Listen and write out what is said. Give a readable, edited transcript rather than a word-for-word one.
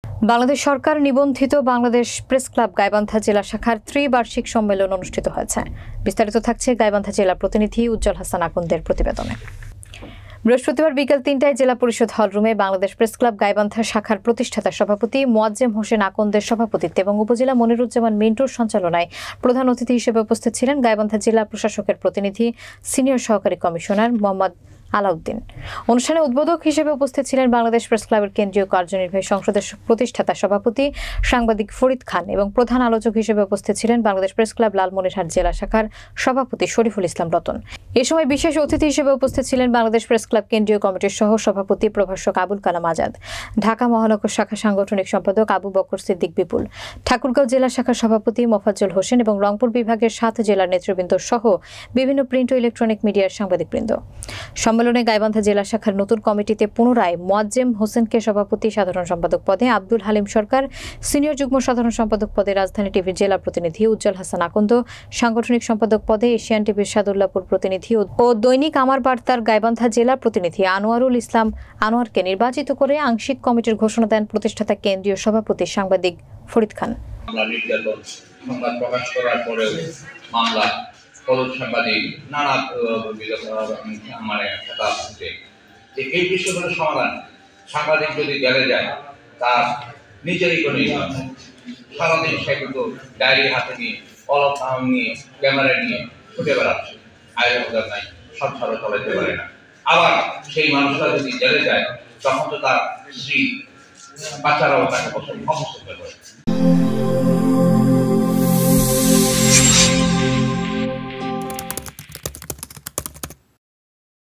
বাংলাদেশ সরকার নিবন্ধিত Bangladesh press club Gaibandha জেলা শাখার ত্রিবার্ষিক সম্মেলন অনুষ্ঠিত হয়েছে। বিস্তারিত থাকছে গাইবান্ধা জেলা প্রতিনিধি উজ্জ্বল হাসান আকন্দের প্রতিবেদনে। বৃহস্পতিবার বিকেল ৩টায় জেলা পরিষদ হলরুমে বাংলাদেশ প্রেস ক্লাব গাইবান্ধা শাখার প্রতিষ্ঠাতা সভাপতি মোয়াজ্জেম হোসেন আকন্দের সভাপতিত্বে এবং উপজেলা মনিরুজ্জামান মিন্টুর সঞ্চালনায় প্রধান অতিথি হিসেবে উপস্থিত ছিলেন গাইবান্ধা জেলা প্রশাসকের প্রতিনিধি সিনিয়র সহকারী কমিশনার মোহাম্মদ আলাউদ্দিন। অনুষ্ঠানে উদ্বোধক হিসেবে উপস্থিত ছিলেন বাংলাদেশ প্রেস ক্লাবের কেন্দ্রীয় কার্যনির্বাহী সংসদের প্রতিষ্ঠাতা সভাপতি সাংবাদিক ফরিদ খান এবং প্রধান আলোচক হিসেবে উপস্থিত ছিলেন বাংলাদেশ প্রেস ক্লাব লালমনিরহাট জেলা শাখার সভাপতি শরীফুল ইসলাম রতন। এ সময় বিশেষ অতিথি হিসেবে উপস্থিত ছিলেন বাংলাদেশ প্রেস ক্লাব কেন্দ্রীয় কমিটির সহ সভাপতি প্রভাষক আবুল কালাম আজাদ, ঢাকা মহানগর শাখা সাংগঠনিক সম্পাদক আবু বকর সিদ্দিক বিপুল, ঠাকুরগাঁও জেলা শাখার সভাপতি মোফাজ্জল হোসেন এবং রংপুর বিভাগের ৭ জেলার নেতৃবৃন্দ সহ বিভিন্ন প্রিন্ট ও ইলেকট্রনিক মিডিয়ার সাংবাদিকবৃন্দ। সম্মেলনে গাইবান্ধা জেলা শাখার নতুন কমিটিতে পুনরায় মোয়াজ্জেম হোসেনকে সভাপতি সাধারণ সম্পাদক পদে, আব্দুল হালিম সরকার সিনিয়র যুগ্ম সাধারণ সম্পাদক পদে, রাজধানী টিভির জেলা প্রতিনিধি উজ্জ্বল হাসান আকন্দ সাংগঠনিক সম্পাদক পদে, এশিয়ান টিভির সাদুল্লাপুর প্রতিনিধি ও দৈনিক আমার বার্তার গাইবান্ধা জেলা প্রতিনিধি আনোয়ারুল ইসলাম আনোয়ারকে নির্বাচিত করে আংশিক কমিটির ঘোষণা দেন প্রতিষ্ঠাতা কেন্দ্রীয় সভাপতি সাংবাদিক ফরিদ খান। সংবাদ প্রকাশ করার পরেও মামলা সাংবাদিক নানা এই বিষয়গুলো সমাধান সাংবাদিক যদি জেলে যায় তার নিজেরই কোনো সারাদিন সে কিন্তু ডায়েরি হাতে নিয়ে কলম নিয়ে ক্যামেরা নিয়ে ছুটে বেড়াচ্ছে, আয়োজন নাই, সংসারও চালাতে পারে না। আবার সেই মানুষরা যদি জেলে যায় তখন তো তার স্ত্রী বাচ্চারাও তাকে সমস্ত করে।